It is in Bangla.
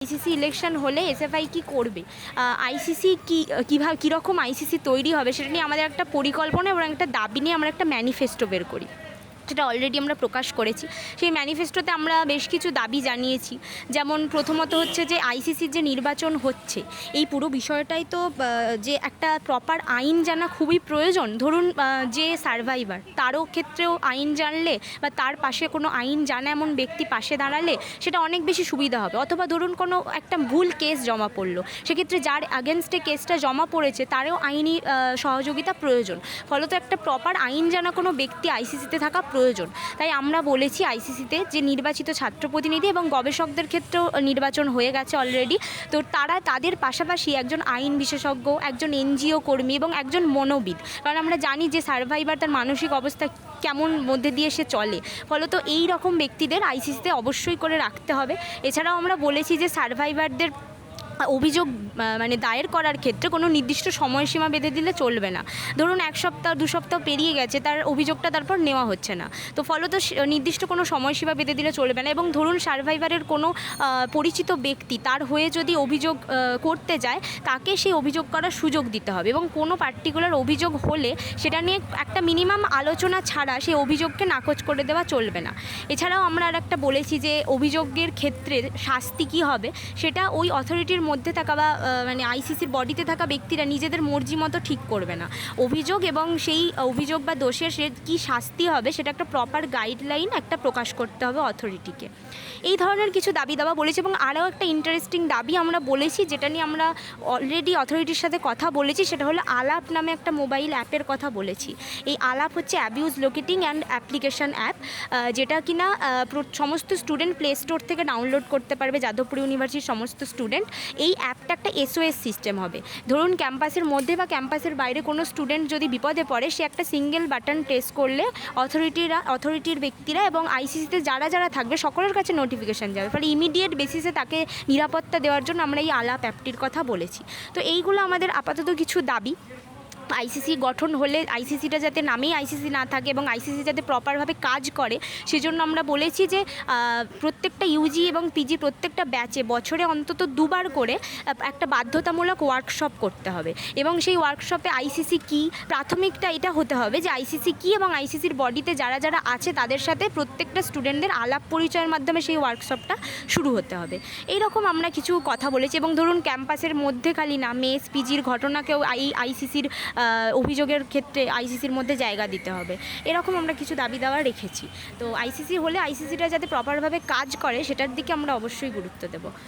আইসিসি ইলেকশন হলে এসএফআই কি করবে, আইসিসি কীরকম আইসিসি তৈরি হবে সেটা নিয়ে আমাদের একটা পরিকল্পনা এবং একটা দাবি নিয়ে আমরা একটা ম্যানিফেস্টো বের করি, সেটা অলরেডি আমরা প্রকাশ করেছি। সেই ম্যানিফেস্টোতে আমরা বেশ কিছু দাবি জানিয়েছি। যেমন প্রথমত হচ্ছে যে আইসিসির যে নির্বাচন হচ্ছে এই পুরো বিষয়টাই তো যে একটা প্রপার আইন জানা খুবই প্রয়োজন। ধরুন যে সার্ভাইভার তারও ক্ষেত্রেও আইন জানলে বা তার পাশে কোনো আইন জানা এমন ব্যক্তি পাশে দাঁড়ালে সেটা অনেক বেশি সুবিধা হবে। অথবা ধরুন কোনো একটা ভুল কেস জমা পড়লো, সেক্ষেত্রে যার অ্যাগেনস্টে কেসটা জমা পড়েছে তারও আইনি সহযোগিতা প্রয়োজন। ফলত একটা প্রপার আইন জানা কোনো ব্যক্তি আইসিসিতে থাকা প্রয়োজন। তাই আমরা বলেছি আইসিসিতে যে নির্বাচিত ছাত্র প্রতিনিধি এবং গবেষকদের ক্ষেত্রেও নির্বাচন হয়ে গেছে অলরেডি, তো তাদের পাশাপাশি একজন আইন বিশেষজ্ঞ, একজন এনজিও কর্মী এবং একজন মনোবিদ। কারণ আমরা জানি যে সার্ভাইভার তার মানসিক অবস্থা কেমন মধ্যে দিয়ে সে চলে, ফলত এই রকম ব্যক্তিদের আইসিসিতে অবশ্যই করে রাখতে হবে। এছাড়াও আমরা বলেছি যে সার্ভাইভারদের অভিযোগ মানে দায়ের করার ক্ষেত্রে কোনো নির্দিষ্ট সময়সীমা বেঁধে দিলে চলবে না। ধরুন 1 সপ্তাহ 2 সপ্তাহ পেরিয়ে গেছে, তার অভিযোগটা তারপর নেওয়া হচ্ছে না, তো ফলত নির্দিষ্ট কোনো সময়সীমা বেঁধে দিলে চলবে না। এবং ধরুন সার্ভাইভারের কোনো পরিচিত ব্যক্তি তার হয়ে যদি অভিযোগ করতে যায়, তাকে সেই অভিযোগ করার সুযোগ দিতে হবে এবং কোনো পার্টিকুলার অভিযোগ হলে সেটা নিয়ে একটা মিনিমাম আলোচনা ছাড়া সেই অভিযোগকে নাকচ করে দেওয়া চলবে না। এছাড়াও আমরা আর একটা বলেছি যে অভিযোগের ক্ষেত্রে শাস্তি কী হবে সেটা ওই অথরিটির মধ্যে থাকা বা মানে আইসিসির বডিতে থাকা ব্যক্তিরা নিজেদের মর্জি মতো ঠিক করবে না। অভিযোগ এবং সেই অভিযোগ বা দোষের সে কী শাস্তি হবে সেটা একটা প্রপার গাইডলাইন একটা প্রকাশ করতে হবে অথরিটিকে। এই ধরনের কিছু দাবি দাওয়া বলেছি। এবং আরও একটা ইন্টারেস্টিং দাবি আমরা বলেছি, যেটা নিয়ে আমরা অলরেডি অথরিটির সাথে কথা বলেছি, সেটা হলো আলাপ নামে একটা মোবাইল অ্যাপের কথা বলেছি। এই আলাপ হচ্ছে abuse locating and application app, যেটা কিনা সমস্ত স্টুডেন্ট প্লে স্টোর থেকে ডাউনলোড করতে পারবে, যাদবপুর ইউনিভার্সিটির সমস্ত স্টুডেন্ট। এই অ্যাপটা একটা এসওএস সিস্টেম হবে। ধরুন ক্যাম্পাসের মধ্যে বা ক্যাম্পাসের বাইরে কোনো স্টুডেন্ট যদি বিপদে পড়ে, সে একটা সিঙ্গেল বাটন প্রেস করলে অথরিটির ব্যক্তিরা এবং আইসিসিতে যারা যারা থাকবে সকলের কাছে নোটিফিকেশান যাবে, ফলে ইমিডিয়েট বেসিসে তাকে নিরাপত্তা দেওয়ার জন্য আমরা এই আলাপ অ্যাপটির কথা বলেছি। তো এইগুলো আমাদের আপাতত কিছু দাবি। আইসিসি গঠন হলে আইসিসিটা যাতে নামেই আইসিসি না থাকে এবং আইসিসি যাতে প্রপারভাবে কাজ করে, সেজন্য আমরা বলেছি যে প্রত্যেকটা ইউজি এবং পিজি প্রত্যেকটা ব্যাচে বছরে অন্তত 2 বার করে একটা বাধ্যতামূলক ওয়ার্কশপ করতে হবে। এবং সেই ওয়ার্কশপে আইসিসি কী, প্রাথমিকটা এটা হতে হবে যে আইসিসি কী এবং আইসিসির বডিতে যারা যারা আছে তাদের সাথে প্রত্যেকটা স্টুডেন্টদের আলাপ পরিচয়ের মাধ্যমে সেই ওয়ার্কশপটা শুরু হতে হবে। এইরকম আমরা কিছু কথা বলেছি। এবং ধরুন ক্যাম্পাসের মধ্যে খালি না, মেস পিজির ঘটনাকেও আইসিসির অভিযোগের ক্ষেত্রে আইসিসির মধ্যে জায়গা দিতে হবে। এরকম আমরা কিছু দাবি দাওয়া রেখেছি। তো আইসিসি হলে আইসিসিটা যাতে প্রপারভাবে কাজ করে সেটার দিকে আমরা অবশ্যই গুরুত্ব দেব।